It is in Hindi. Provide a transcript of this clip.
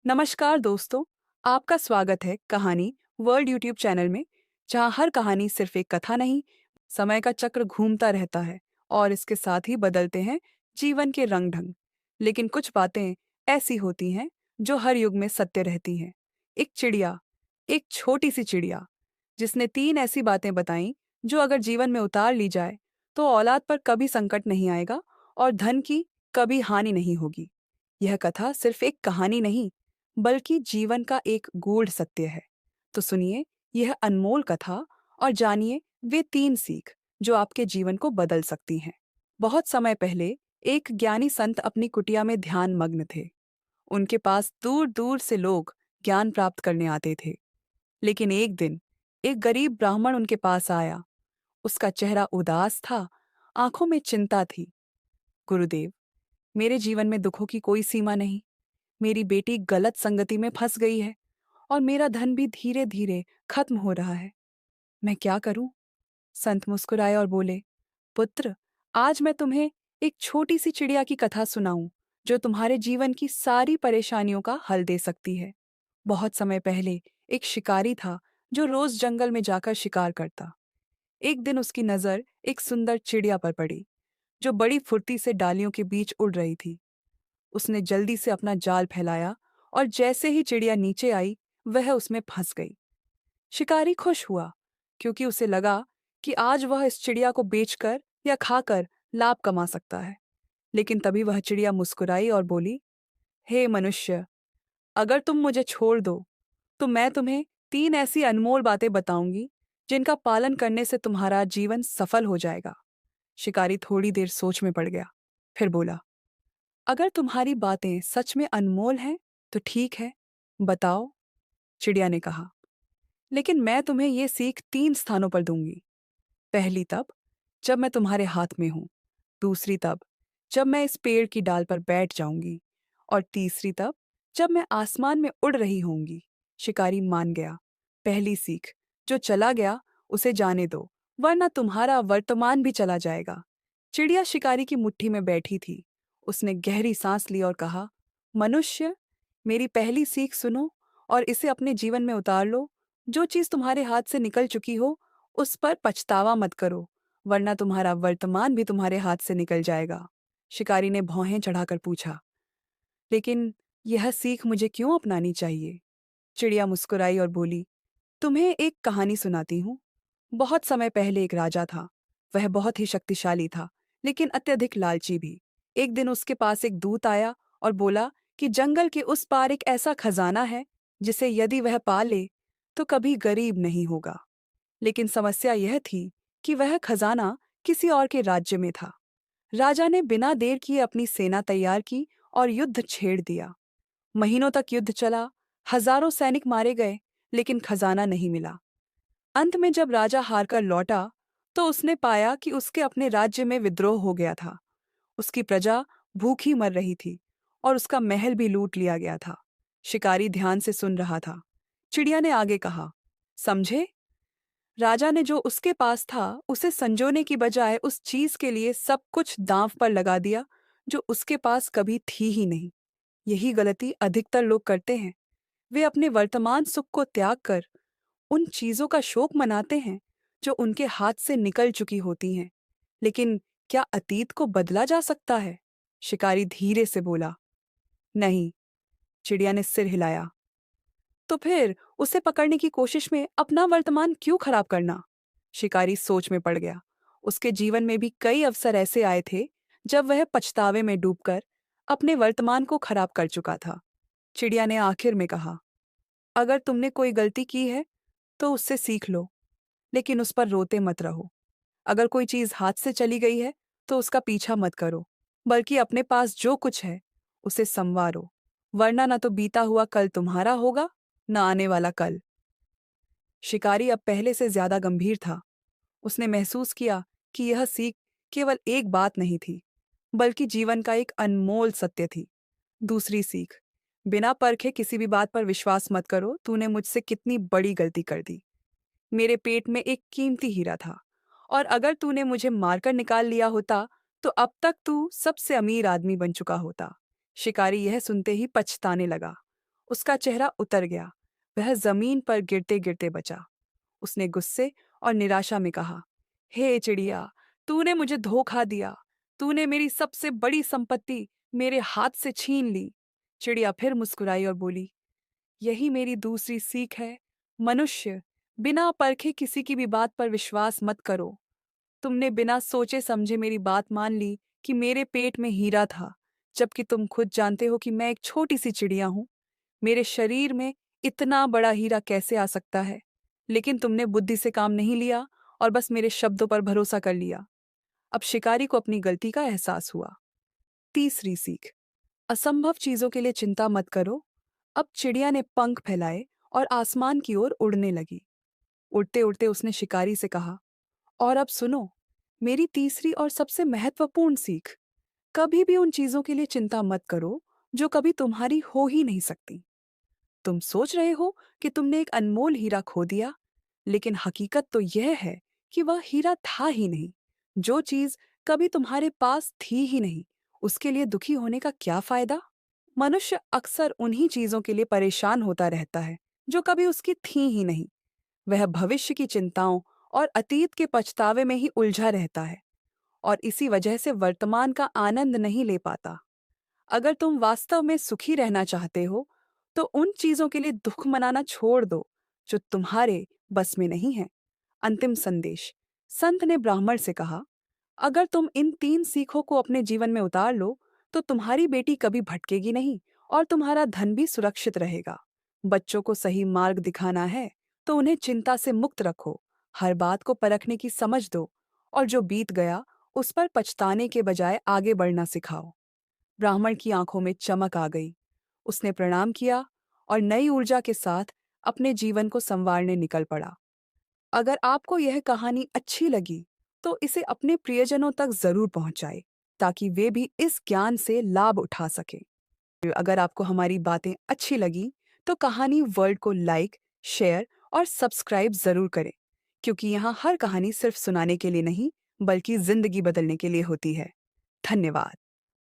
नमस्कार दोस्तों, आपका स्वागत है कहानी वर्ल्ड यूट्यूब चैनल में, जहां हर कहानी सिर्फ एक कथा नहीं, समय का चक्र घूमता रहता है और इसके साथ ही बदलते हैं जीवन के रंग ढंग। लेकिन कुछ बातें ऐसी होती हैं जो हर युग में सत्य रहती हैं। एक चिड़िया, एक छोटी सी चिड़िया, जिसने तीन ऐसी बातें बताईं जो अगर जीवन में उतार ली जाए तो औलाद पर कभी संकट नहीं आएगा और धन की कभी हानि नहीं होगी। यह कथा सिर्फ एक कहानी नहीं, बल्कि जीवन का एक गूढ़ सत्य है। तो सुनिए यह अनमोल कथा और जानिए वे तीन सीख जो आपके जीवन को बदल सकती हैं। बहुत समय पहले एक ज्ञानी संत अपनी कुटिया में ध्यान मग्न थे। उनके पास दूर दूर से लोग ज्ञान प्राप्त करने आते थे। लेकिन एक दिन एक गरीब ब्राह्मण उनके पास आया। उसका चेहरा उदास था, आंखों में चिंता थी। गुरुदेव, मेरे जीवन में दुखों की कोई सीमा नहीं। मेरी बेटी गलत संगति में फंस गई है और मेरा धन भी धीरे धीरे खत्म हो रहा है। मैं क्या करूं? संत मुस्कुराए और बोले, पुत्र, आज मैं तुम्हें एक छोटी सी चिड़िया की कथा सुनाऊं जो तुम्हारे जीवन की सारी परेशानियों का हल दे सकती है। बहुत समय पहले एक शिकारी था जो रोज जंगल में जाकर शिकार करता। एक दिन उसकी नजर एक सुंदर चिड़िया पर पड़ी जो बड़ी फुर्ती से डालियों के बीच उड़ रही थी। उसने जल्दी से अपना जाल फैलाया और जैसे ही चिड़िया नीचे आई, वह उसमें फंस गई। शिकारी खुश हुआ क्योंकि उसे लगा कि आज वह इस चिड़िया को बेचकर या खाकर लाभ कमा सकता है। लेकिन तभी वह चिड़िया मुस्कुराई और बोली, हे मनुष्य, अगर तुम मुझे छोड़ दो तो मैं तुम्हें तीन ऐसी अनमोल बातें बताऊंगी जिनका पालन करने से तुम्हारा जीवन सफल हो जाएगा। शिकारी थोड़ी देर सोच में पड़ गया, फिर बोला, अगर तुम्हारी बातें सच में अनमोल हैं तो ठीक है, बताओ। चिड़िया ने कहा, लेकिन मैं तुम्हें ये सीख तीन स्थानों पर दूंगी। पहली तब जब मैं तुम्हारे हाथ में हूं, दूसरी तब जब मैं इस पेड़ की डाल पर बैठ जाऊंगी, और तीसरी तब जब मैं आसमान में उड़ रही होंगी। शिकारी मान गया। पहली सीख, जो चला गया उसे जाने दो, वरना तुम्हारा वर्तमान भी चला जाएगा। चिड़िया शिकारी की मुट्ठी में बैठी थी। उसने गहरी सांस ली और कहा, मनुष्य, मेरी पहली सीख सुनो और इसे अपने जीवन में उतार लो। जो चीज तुम्हारे हाथ से निकल चुकी हो, उस पर पछतावा मत करो, वरना तुम्हारा वर्तमान भी तुम्हारे हाथ से निकल जाएगा। शिकारी ने भौहें चढ़ाकर पूछा, लेकिन यह सीख मुझे क्यों अपनानी चाहिए? चिड़िया मुस्कुराई और बोली, तुम्हें एक कहानी सुनाती हूँ। बहुत समय पहले एक राजा था। वह बहुत ही शक्तिशाली था, लेकिन अत्यधिक लालची भी। एक दिन उसके पास एक दूत आया और बोला कि जंगल के उस पार एक ऐसा खजाना है जिसे यदि वह पा ले तो कभी गरीब नहीं होगा। लेकिन समस्या यह थी कि वह खजाना किसी और के राज्य में था। राजा ने बिना देर किए अपनी सेना तैयार की और युद्ध छेड़ दिया। महीनों तक युद्ध चला, हजारों सैनिक मारे गए, लेकिन खजाना नहीं मिला। अंत में जब राजा हारकर लौटा तो उसने पाया कि उसके अपने राज्य में विद्रोह हो गया था। उसकी प्रजा भूखी मर रही थी और उसका महल भी लूट लिया गया था। शिकारी ध्यान से सुन रहा था। चिड़िया ने आगे कहा, समझे, राजा ने जो उसके पास था उसे संजोने की बजाय उस चीज के लिए सब कुछ दांव पर लगा दिया जो उसके पास कभी थी ही नहीं। यही गलती अधिकतर लोग करते हैं। वे अपने वर्तमान सुख को त्याग कर उन चीजों का शोक मनाते हैं जो उनके हाथ से निकल चुकी होती हैं। लेकिन क्या अतीत को बदला जा सकता है? शिकारी धीरे से बोला, नहीं। चिड़िया ने सिर हिलाया। तो फिर उसे पकड़ने की कोशिश में अपना वर्तमान क्यों खराब करना? शिकारी सोच में पड़ गया। उसके जीवन में भी कई अवसर ऐसे आए थे जब वह पछतावे में डूबकर अपने वर्तमान को खराब कर चुका था। चिड़िया ने आखिर में कहा, अगर तुमने कोई गलती की है तो उससे सीख लो, लेकिन उस पर रोते मत रहो। अगर कोई चीज हाथ से चली गई है तो उसका पीछा मत करो, बल्कि अपने पास जो कुछ है उसे संवारो, वरना ना तो बीता हुआ कल तुम्हारा होगा, न आने वाला कल। शिकारी अब पहले से ज्यादा गंभीर था। उसने महसूस किया कि यह सीख केवल एक बात नहीं थी, बल्कि जीवन का एक अनमोल सत्य थी। दूसरी सीख, बिना परखे किसी भी बात पर विश्वास मत करो। तूने मुझसे कितनी बड़ी गलती कर दी। मेरे पेट में एक कीमती हीरा था, और अगर तूने मुझे मारकर निकाल लिया होता तो अब तक तू सबसे अमीर आदमी बन चुका होता। शिकारी यह सुनते ही पछताने लगा। उसका चेहरा उतर गया। वह जमीन पर गिरते गिरते बचा। उसने गुस्से और निराशा में कहा, हे चिड़िया, तूने मुझे धोखा दिया। तूने मेरी सबसे बड़ी संपत्ति मेरे हाथ से छीन ली। चिड़िया फिर मुस्कुराई और बोली, यही मेरी दूसरी सीख है। मनुष्य, बिना परखे किसी की भी बात पर विश्वास मत करो। तुमने बिना सोचे समझे मेरी बात मान ली कि मेरे पेट में हीरा था, जबकि तुम खुद जानते हो कि मैं एक छोटी सी चिड़िया हूं। मेरे शरीर में इतना बड़ा हीरा कैसे आ सकता है? लेकिन तुमने बुद्धि से काम नहीं लिया और बस मेरे शब्दों पर भरोसा कर लिया। अब शिकारी को अपनी गलती का एहसास हुआ। तीसरी सीख, असंभव चीजों के लिए चिंता मत करो। अब चिड़िया ने पंख फैलाए और आसमान की ओर उड़ने लगी। उड़ते उड़ते उसने शिकारी से कहा, और अब सुनो, मेरी तीसरी और सबसे महत्वपूर्ण सीख, कभी भी उन चीजों के लिए चिंता मत करो जो कभी तुम्हारी हो ही नहीं सकती। तुम सोच रहे हो कि तुमने एक अनमोल हीरा खो दिया, लेकिन हकीकत तो यह है कि वह हीरा था ही नहीं। जो चीज कभी तुम्हारे पास थी ही नहीं, उसके लिए दुखी होने का क्या फायदा? मनुष्य अक्सर उन्हीं चीजों के लिए परेशान होता रहता है जो कभी उसकी थी ही नहीं। वह भविष्य की चिंताओं और अतीत के पछतावे में ही उलझा रहता है और इसी वजह से वर्तमान का आनंद नहीं ले पाता। अगर तुम वास्तव में सुखी रहना चाहते हो, तो उन चीजों के लिए दुख मनाना छोड़ दो जो तुम्हारे बस में नहीं है। अंतिम संदेश, संत ने ब्राह्मण से कहा, अगर तुम इन तीन सीखों को अपने जीवन में उतार लो, तो तुम्हारी बेटी कभी भटकेगी नहीं और तुम्हारा धन भी सुरक्षित रहेगा। बच्चों को सही मार्ग दिखाना है, तो उन्हें चिंता से मुक्त रखो। हर बात को परखने की समझ दो और जो बीत गया, उस पर पछताने के बजाय आगे बढ़ना सिखाओ। ब्राह्मण की आंखों में चमक आ गई। उसने प्रणाम किया और नई ऊर्जा के साथ अपने जीवन को संवारने निकल पड़ा। अगर आपको यह कहानी अच्छी लगी, तो इसे अपने प्रियजनों तक जरूर पहुंचाएं, ताकि वे भी इस ज्ञान से लाभ उठा सकें। अगर आपको हमारी बातें अच्छी लगी, तो कहानी वर्ल्ड को लाइक, शेयर और सब्सक्राइब जरूर करें, क्योंकि यहाँ हर कहानी सिर्फ सुनाने के लिए नहीं, बल्कि जिंदगी बदलने के लिए होती है। धन्यवाद।